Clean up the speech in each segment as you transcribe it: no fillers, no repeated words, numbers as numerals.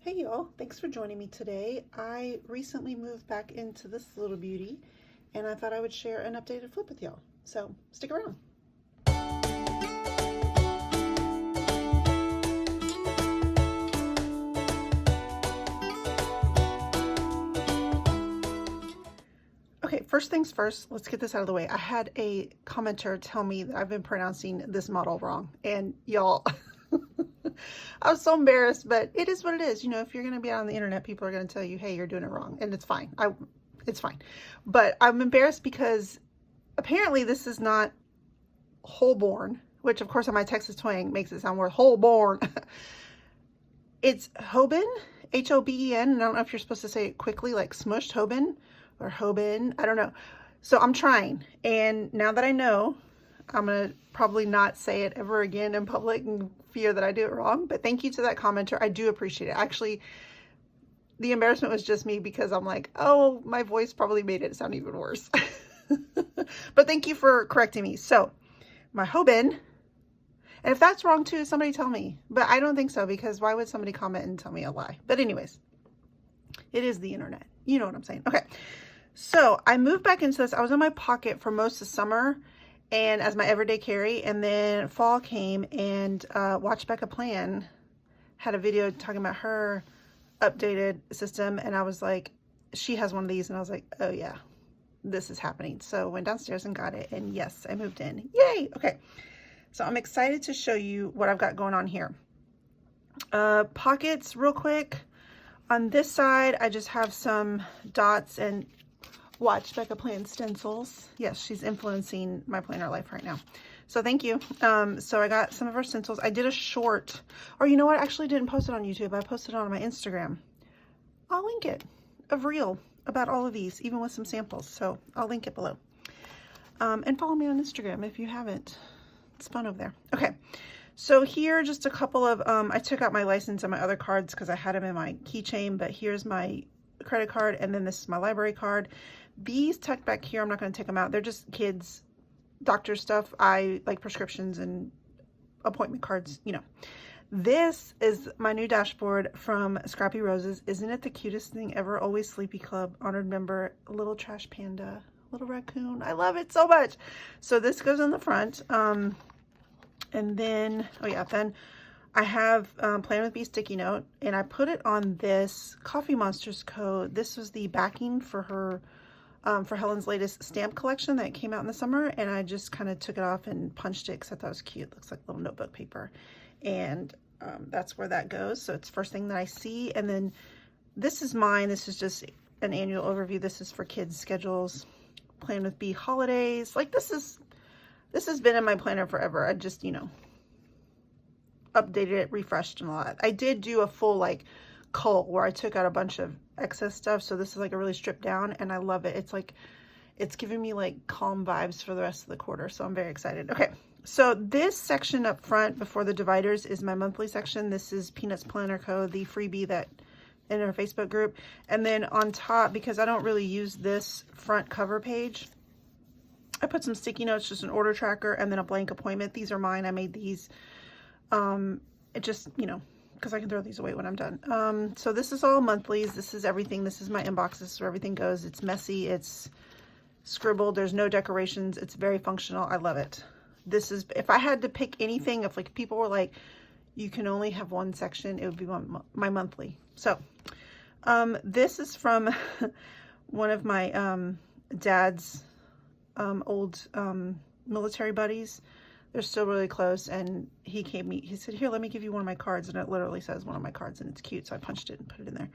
Hey y'all, thanks for joining me today. I recently moved back into this little beauty and I thought I would share an updated flip with y'all. So stick around. Okay, first things first, let's get this out of the way. I had a commenter tell me that I've been pronouncing this model wrong, and y'all, I was so embarrassed, but it is what it is. You know, if you're going to be out on the internet, people are going to tell you, hey, you're doing it wrong, and it's fine. It's fine. But I'm embarrassed because apparently this is not Holborn, which of course on my Texas twang makes it sound more Holborn. It's Hoben, Hoben, and I don't know if you're supposed to say it quickly, like smushed Hoben or Hoben, I don't know. So I'm trying, and now that I know, I'm gonna probably not say it ever again in public and fear that I do it wrong, but thank you to that commenter. I do appreciate it. Actually, the embarrassment was just me because I'm like, oh, my voice probably made it sound even worse. But thank you for correcting me. So my Hoben, and if that's wrong too, somebody tell me, but I don't think so, because why would somebody comment and tell me a lie? But anyways, it is the internet. You know what I'm saying? Okay. So I moved back into this. I was in my pocket for most of summer and as my everyday carry, and then fall came and Watch Becca Plan had a video talking about her updated system, and I was like, she has one of these, and I was like, oh yeah, this is happening. So went downstairs and got it, and yes, I moved in. Yay! Okay, so I'm excited to show you what I've got going on here. Pockets real quick. On this side, I just have some dots and Watch Becca Plan stencils. Yes, she's influencing my planner life right now. So thank you. So I got some of her stencils. I did a short, or you know what? I actually didn't post it on YouTube. I posted it on my Instagram. I'll link it, of reel about all of these, even with some samples. So I'll link it below. And follow me on Instagram if you haven't. It's fun over there. Okay. So here, just a couple of, I took out my license and my other cards because I had them in my keychain, but here's my credit card, and then this is my library card. These tucked back here, I'm not going to take them out. They're just kids, doctor stuff. I like prescriptions and appointment cards, you know. This is my new dashboard from Scrappy Roses. Isn't it the cutest thing ever? Always Sleepy Club, honored member, little trash panda, little raccoon. I love it so much. So this goes on the front. And then, oh yeah, then I have Plan with Bee sticky note, and I put it on this Coffee Monsters code. This was the backing for her, for Helen's latest stamp collection that came out in the summer, and I just kind of took it off and punched it because I thought it was cute. It looks like little notebook paper, and that's where that goes. So it's first thing that I see. And then this is mine. This is just an annual overview. This is for kids' schedules, Plan with Bee holidays. Like this has been in my planner forever. I just, you know, updated it, refreshed, and a lot. I did do a full like cull where I took out a bunch of excess stuff. So this is like a really stripped down, and I love it. It's like, it's giving me like calm vibes for the rest of the quarter. So I'm very excited. Okay. So this section up front before the dividers is my monthly section. This is Peanuts Planner Co., the freebie that in our Facebook group. And then on top, because I don't really use this front cover page, I put some sticky notes, just an order tracker, and then a blank appointment. These are mine. I made these. It just, you know, because I can throw these away when I'm done. So this is all monthlies. This is everything. This is my inbox. This is where everything goes. It's messy. It's scribbled. There's no decorations. It's very functional. I love it. This is, if I had to pick anything, if like people were like, you can only have one section, it would be my monthly. So this is from one of my dad's old military buddies. They're still really close, and he said, here, let me give you one of my cards, and it literally says one of my cards, and it's cute, so I punched it and put it in there.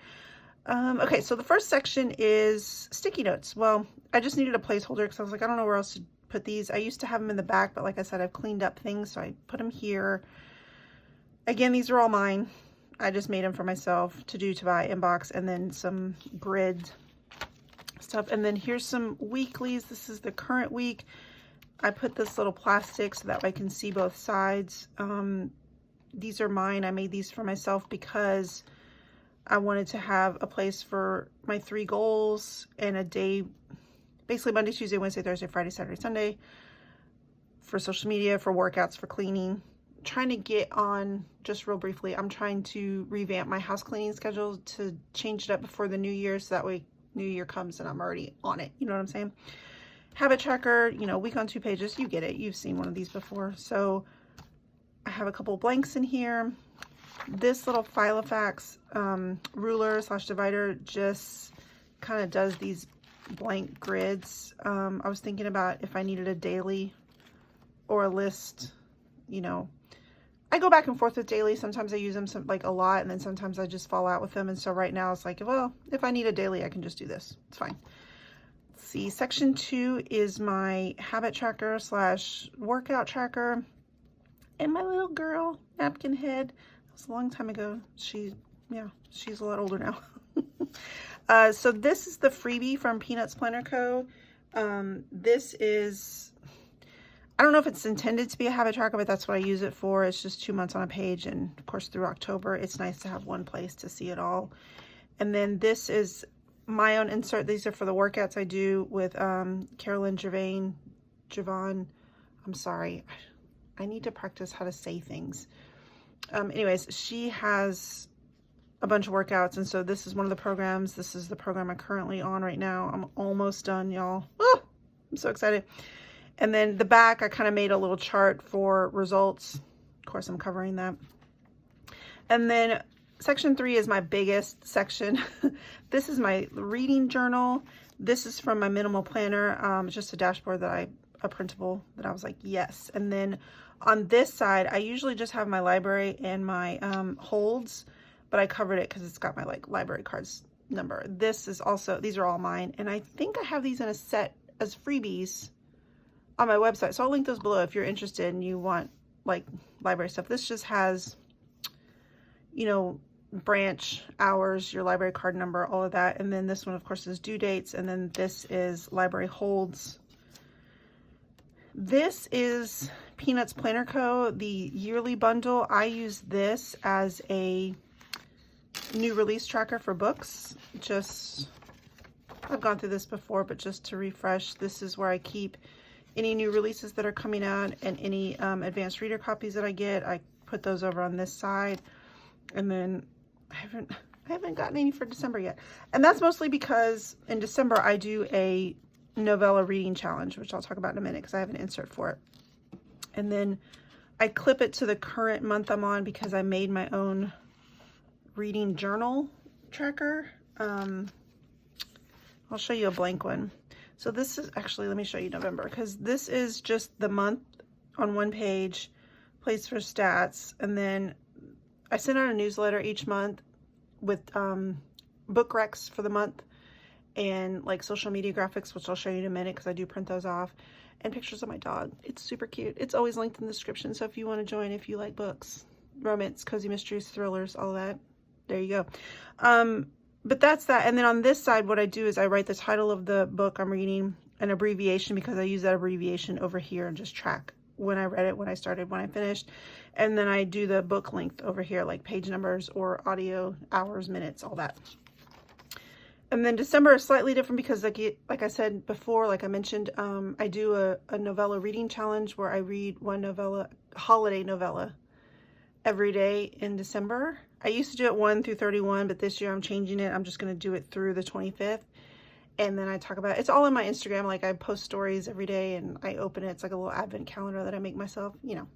Okay, so the first section is sticky notes. Well, I just needed a placeholder because I was like, I don't know where else to put these. I used to have them in the back, but like I said, I've cleaned up things, so I put them here. Again, these are all mine. I just made them for myself, to buy, inbox, and then some grid stuff. And then here's some weeklies. This is the current week. I put this little plastic so that way I can see both sides. These are mine. I made these for myself because I wanted to have a place for my 3 goals and a day, basically Monday, Tuesday, Wednesday, Thursday, Friday, Saturday, Sunday, for social media, for workouts, for cleaning, trying to get on, just real briefly, I'm trying to revamp my house cleaning schedule to change it up before the new year, so that way new year comes and I'm already on it. You know what I'm saying? Habit tracker, you know, week on 2 pages. You get it. You've seen one of these before. So I have a couple blanks in here. This little Filofax ruler / divider just kind of does these blank grids. I was thinking about if I needed a daily or a list. You know, I go back and forth with daily. Sometimes I use them like a lot, and then sometimes I just fall out with them. And so right now it's like, well, if I need a daily, I can just do this. It's fine. Let's see, section 2 is my habit tracker / workout tracker. And my little girl, Napkin Head, that was a long time ago. She's a lot older now. So this is the freebie from Peanuts Planner Co. This is, I don't know if it's intended to be a habit tracker, but that's what I use it for. It's just 2 months on a page, and of course through October, it's nice to have one place to see it all. And then this is my own insert. These are for the workouts I do with Carolyn Javon. I'm sorry. I need to practice how to say things. Anyways, she has a bunch of workouts, and so this is one of the programs. This is the program I'm currently on right now. I'm almost done, y'all. Oh, I'm so excited. And then the back, I kind of made a little chart for results. Of course, I'm covering that. And then section 3 is my biggest section. This is my reading journal. This is from my minimal planner. It's just a dashboard that a printable that I was like, yes. And then on this side, I usually just have my library and my holds, but I covered it because it's got my like library cards number. This is also, these are all mine. And I think I have these in a set as freebies on my website. So I'll link those below if you're interested and you want like library stuff. This just has, you know, branch hours, your library card number, all of that. And then this one, of course, is due dates. And then this is library holds. This is Peanuts Planner Co., the yearly bundle. I use this as a new release tracker for books. Just, I've gone through this before, but just to refresh, this is where I keep any new releases that are coming out and any advanced reader copies that I get. I put those over on this side. And then I haven't gotten any for December yet. And that's mostly because in December I do a novella reading challenge, which I'll talk about in a minute because I have an insert for it. And then I clip it to the current month I'm on because I made my own reading journal tracker. I'll show you a blank one. So this is actually, let me show you November, because this is just the month on one page, place for stats, and then I send out a newsletter each month with book recs for the month and like social media graphics, which I'll show you in a minute because I do print those off, and pictures of my dog. It's super cute. It's always linked in the description, so if you want to join, if you like books, romance, cozy mysteries, thrillers, all that, there you go. But that's that. And then on this side, what I do is I write the title of the book I'm reading, an abbreviation, because I use that abbreviation over here and just track when I read it, when I started, when I finished. And then I do the book length over here, like page numbers or audio, hours, minutes, all that. And then December is slightly different because like I said before, like I mentioned, I do a novella reading challenge where I read one novella, holiday novella, every day in December. I used to do it 1 through 31, but this year I'm changing it. I'm just going to do it through the 25th. And then I talk about it. It's all in my Instagram. Like I post stories every day and I open it. It's like a little advent calendar that I make myself, you know.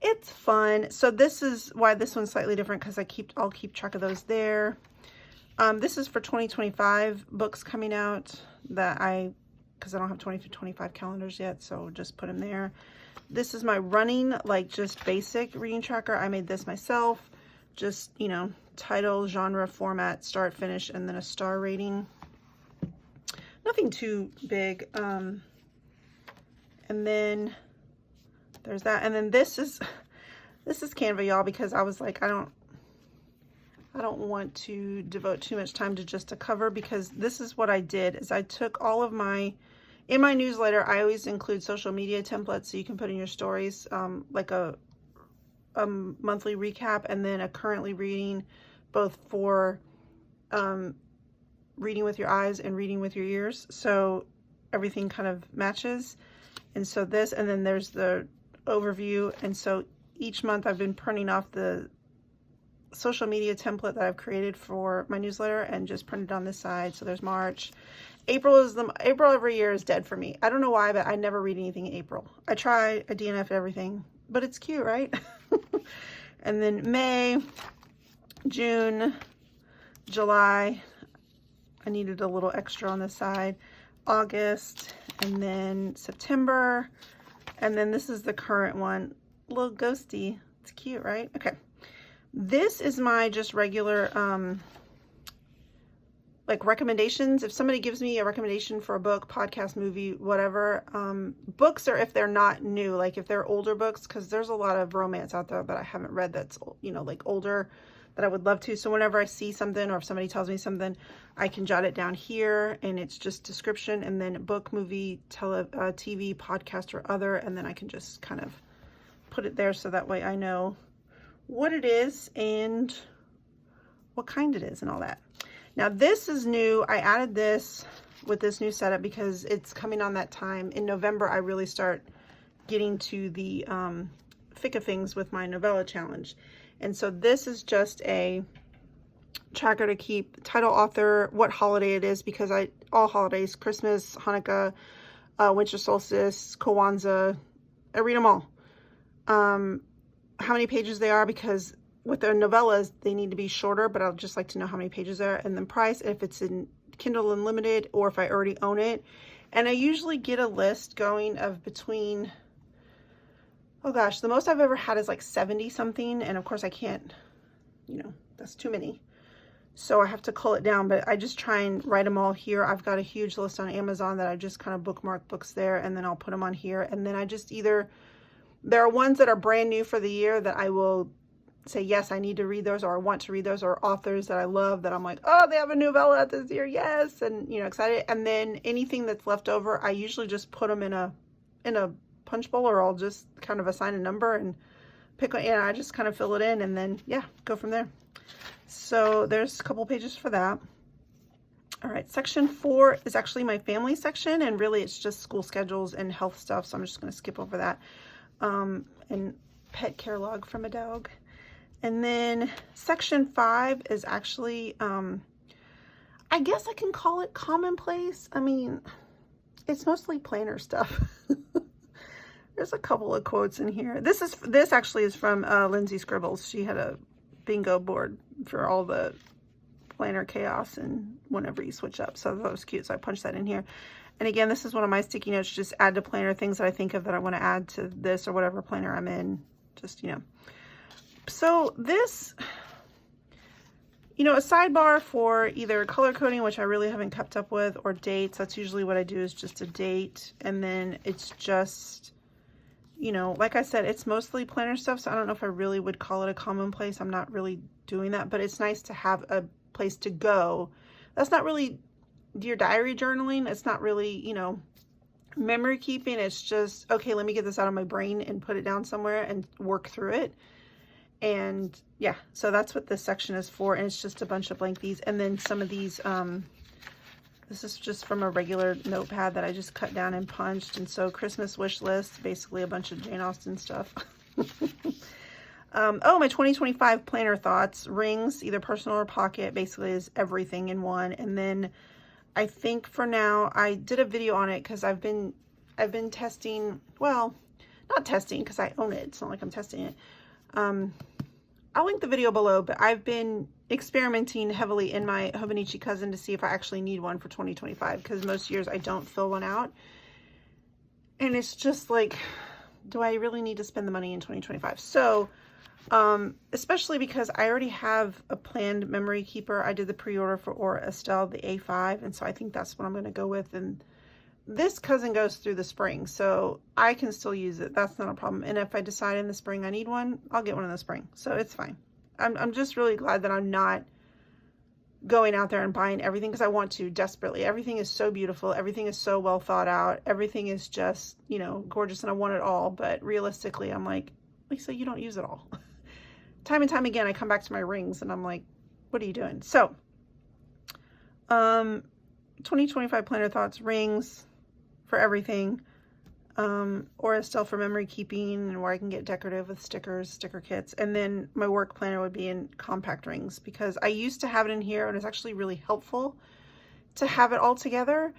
It's fun. So this is why this one's slightly different, because I'll keep track of those there. This is for 2025 books coming out that because I don't have 2025 calendars yet, so just put them there. This is my running, like just basic reading tracker. I made this myself. Just, you know, title, genre, format, start, finish, and then a star rating. Nothing too big. And then there's that. And then this is Canva, y'all, because I was like, I don't want to devote too much time to just a cover, because this is what I did is I took all of in my newsletter, I always include social media templates so you can put in your stories, like a monthly recap and then a currently reading, both for reading with your eyes and reading with your ears, so everything kind of matches. And so this, and then there's the overview, and so each month I've been printing off the social media template that I've created for my newsletter and just printed on this side. So there's March. April every year is dead for me. I don't know why, but I never read anything in April. I try, I DNF everything, but it's cute, right? And then May, June, July, I needed a little extra on this side, August, and then September, and then this is the current one, a little ghosty. It's cute, right? Okay. This is my just regular, like recommendations. If somebody gives me a recommendation for a book, podcast, movie, whatever, books, or if they're not new, like if they're older books, because there's a lot of romance out there that I haven't read that's, you know, like older, that I would love to. So whenever I see something or if somebody tells me something, I can jot it down here, and it's just description, and then book, movie, TV, podcast, or other, and then I can just kind of put it there so that way I know what it is and what kind it is and all that. Now this is new. I added this with this new setup because it's coming on that time. In November, I really start getting to the thick of things with my novella challenge. And so this is just a tracker to keep title, author, what holiday it is, because all holidays, Christmas, Hanukkah, winter solstice, Kwanzaa, I read them all. How many pages they are, because with the novellas, they need to be shorter, but I'll just like to know how many pages there are, and then price, if it's in Kindle Unlimited or if I already own it. And I usually get a list going of between, oh gosh, the most I've ever had is like 70 something. And of course I can't, you know, that's too many. So I have to cull it down, but I just try and write them all here. I've got a huge list on Amazon that I just kind of bookmark books there, and then I'll put them on here. And then I just either, there are ones that are brand new for the year that I will say, yes, I need to read those, or I want to read those, or authors that I love that I'm like, oh, they have a novella out this year, yes, and, you know, excited. And then anything that's left over, I usually just put them in a punch bowl, or I'll just kind of assign a number and pick one, and I just kind of fill it in, and then, yeah, go from there. So there's a couple pages for that. All right, section 4 is actually my family section, and really it's just school schedules and health stuff, so I'm just going to skip over that. And pet care log from a dog. And then section 5 is actually, I guess I can call it commonplace. I mean, it's mostly planner stuff. There's a couple of quotes in here. This actually is from Lindsay Scribbles. She had a bingo board for all the planner chaos and whenever you switch up. So that was cute. So I punched that in here. And again, this is one of my sticky notes, just add to planner, things that I think of that I want to add to this or whatever planner I'm in. Just, you know. So this, you know, a sidebar for either color coding, which I really haven't kept up with, or dates. That's usually what I do, is just a date. And then it's just, you know, like I said, it's mostly planner stuff. So I don't know if I really would call it a commonplace. I'm not really doing that, but it's nice to have a place to go. That's not really Dear Diary journaling. It's not really, you know, memory keeping. It's just, okay, let me get this out of my brain and put it down somewhere and work through it. And yeah, so that's what this section is for. And it's just a bunch of blank these. And then some of these, this is just from a regular notepad that I just cut down and punched. And so Christmas wish list, basically a bunch of Jane Austen stuff. Oh, my 2025 planner thoughts, rings, either personal or pocket, basically is everything in one. And then I think for now, I did a video on it because I've been testing, well, not testing because I own it. It's not like I'm testing it. I'll link the video below, but I've been experimenting heavily in my Hobonichi Cousin to see if I actually need one for 2025, because most years I don't fill one out. And it's just like, do I really need to spend the money in 2025? So, especially because I already have a planned memory keeper. I did the pre-order for Aura Estelle, the A5, and so I think that's what I'm going to go with. And this cousin goes through the spring, so I can still use it. That's not a problem. And if I decide in the spring I need one, I'll get one in the spring. So it's fine. I'm just really glad that I'm not going out there and buying everything, because I want to desperately. Everything is so beautiful. Everything is so well thought out. Everything is just, you know, gorgeous, and I want it all. But realistically, I'm like, Lisa, you don't use it all. Time and time again, I come back to my rings and I'm like, what are you doing? So, 2025 planner thoughts, rings for everything. or a still for memory keeping, where I can get decorative with stickers, sticker kits. And then my work planner would be in compact rings, because I used to have it in here and it's actually really helpful to have it all together.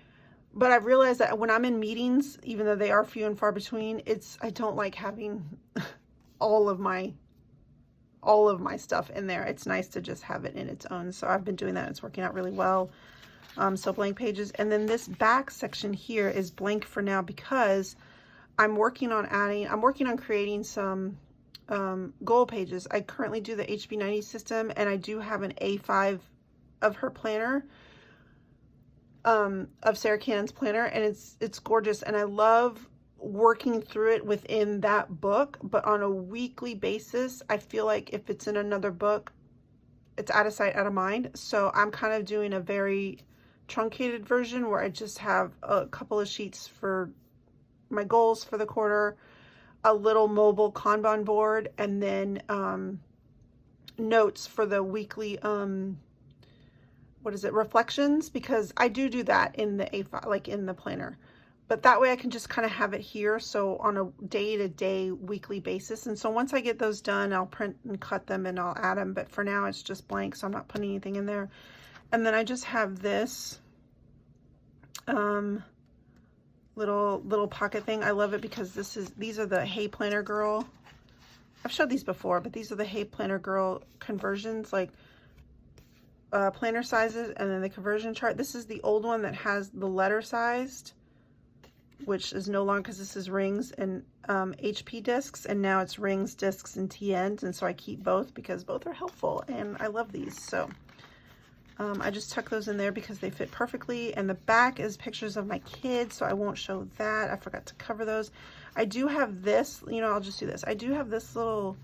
But I've realized that when I'm in meetings, even though they are few and far between, I don't like having all of my stuff in there. It's nice to just have it in its own. So I've been doing that. It's working out really well. So blank pages. And then this back section here is blank for now, because I'm working on creating some goal pages. I currently do the HB90 system, and I do have an A5 of her planner, of Sarah Cannon's planner, and it's gorgeous, and I love working through it within that book. But on a weekly basis, I feel like if it's in another book, it's out of sight, out of mind. So I'm kind of doing a very truncated version where I just have a couple of sheets for my goals for the quarter, a little mobile Kanban board, and then notes for the weekly reflections, because I do that in the A5, like in the planner. But that way I can just kind of have it here, so on a day-to-day, weekly basis. And so once I get those done, I'll print and cut them and I'll add them. But for now, it's just blank, so I'm not putting anything in there. And then I just have this little pocket thing. I love it because these are the Hey Planner Girl. I've showed these before, but these are the Hey Planner Girl conversions, like planner sizes, and then the conversion chart. This is the old one that has the letter sized, which is no longer, because this is rings and HP discs, and now it's rings, discs, and TNs. And so I keep both because both are helpful, and I love these. So I just tuck those in there because they fit perfectly. And the back is pictures of my kids, so I won't show that. I forgot to cover those. I do have this, I'll just do this. I do have this little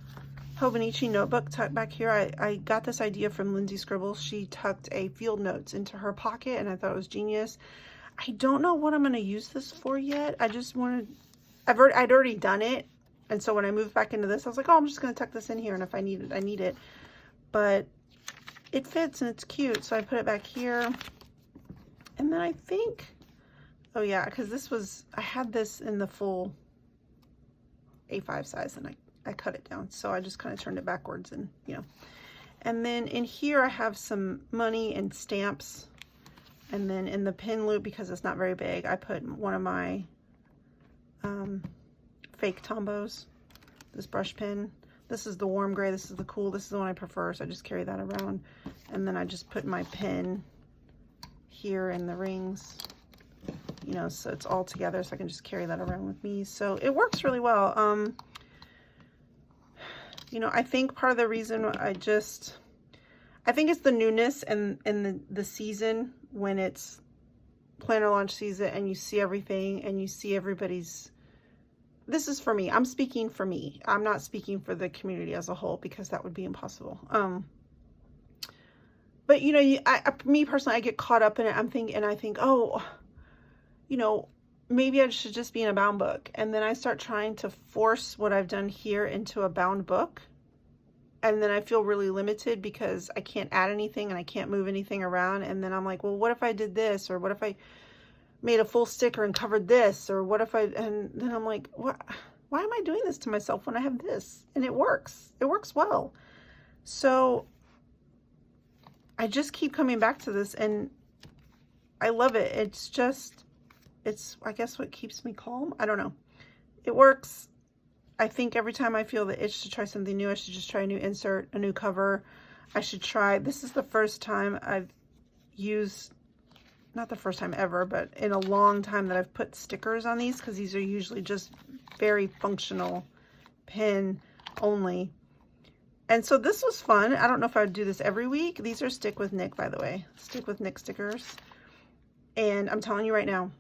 Hobonichi notebook tucked back here. I got this idea from Lindsay Scribbles. She tucked a field notes into her pocket, and I thought it was genius. I don't know what I'm going to use this for yet. I'd already done it. And so when I moved back into this, I was like, oh, I'm just going to tuck this in here. And if I need it, I need it. But it fits and it's cute. So I put it back here. And then I think, oh yeah, because I had this in the full A5 size, and I cut it down. So I just kind of turned it backwards, and And then in here I have some money and stamps. And then in the pin loop, because it's not very big, I put one of my fake Tombos, this brush pin. This is the warm gray, this is the cool, this is the one I prefer, so I just carry that around. And then I just put my pin here in the rings, so it's all together, so I can just carry that around with me. So it works really well. I think part of the reason I think it's the newness and the season, when it's planner launch season and you see everything and you see everybody's. This is for me. I'm speaking for me. I'm not speaking for the community as a whole, because that would be impossible. But me personally, I get caught up in it. I think, oh, maybe I should just be in a bound book. And then I start trying to force what I've done here into a bound book. And then I feel really limited because I can't add anything and I can't move anything around. And then I'm like, well, what if I did this? Or what if I made a full sticker and covered this? Or what if and then I'm like, what? Why am I doing this to myself when I have this? And it works. It works well. So I just keep coming back to this, and I love it. It's I guess what keeps me calm. I don't know. It works. I think every time I feel the itch to try something new, I should just try a new insert, a new cover. I should try, this is the first time I've used, not the first time ever, but in a long time that I've put stickers on these, because these are usually just very functional pin only. And so this was fun. I don't know if I would do this every week. These are Stick with Nick, by the way. Stick with Nick stickers. And I'm telling you right now,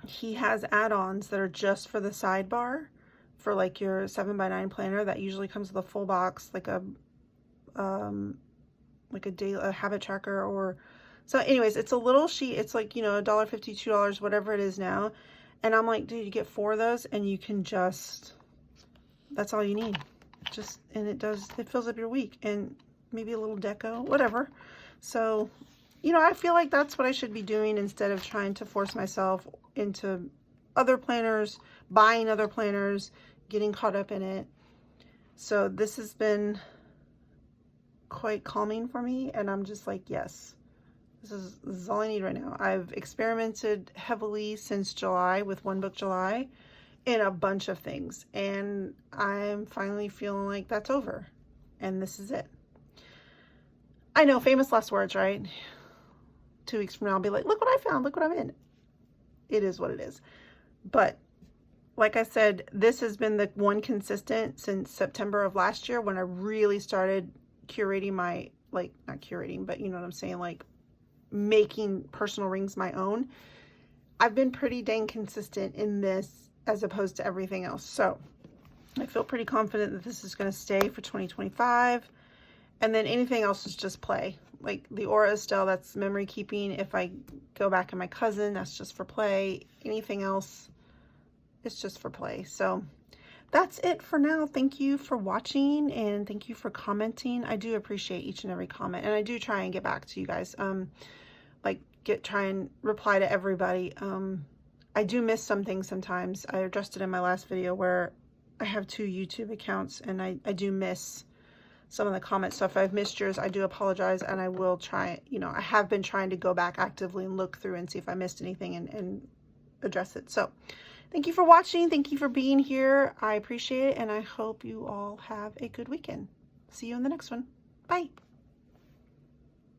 he has add-ons that are just for the sidebar, for like your 7x9 planner. That usually comes with a full box, like a habit tracker. Or so anyways, it's a little sheet. It's like, $1.50, $2, whatever it is now. And I'm like, dude, you get 4 of those and you can just, that's all you need. And it fills up your week, and maybe a little deco, whatever. So, I feel like that's what I should be doing instead of trying to force myself into other planners, buying other planners, getting caught up in it. So this has been quite calming for me, and I'm just like, yes, this is all I need right now. I've experimented heavily since July with One Book July in a bunch of things, and I'm finally feeling like that's over, and this is it. I know, famous last words, right? 2 weeks from now, I'll be like, look what I found, look what I'm in. It is what it is. But like I said, this has been the one consistent since September of last year, when I really started curating my, like, not curating, but you know what I'm saying, like making personal rings my own. I've been pretty dang consistent in this as opposed to everything else. So I feel pretty confident that this is going to stay for 2025. And then anything else is just play. Like the Aura Estelle, that's memory keeping. If I go back in my cousin, that's just for play. Anything else, it's just for play. So that's it for now. Thank you for watching, and thank you for commenting. I do appreciate each and every comment, and I do try and get back to you guys. Like try and reply to everybody. I do miss some things sometimes. I addressed it in my last video where I have 2 YouTube accounts, and I do miss some of the comments. So if I've missed yours, I do apologize, and I will try, you know, I have been trying to go back actively and look through and see if I missed anything and address it. So thank you for watching. Thank you for being here. I appreciate it, and I hope you all have a good weekend. See you in the next one. Bye.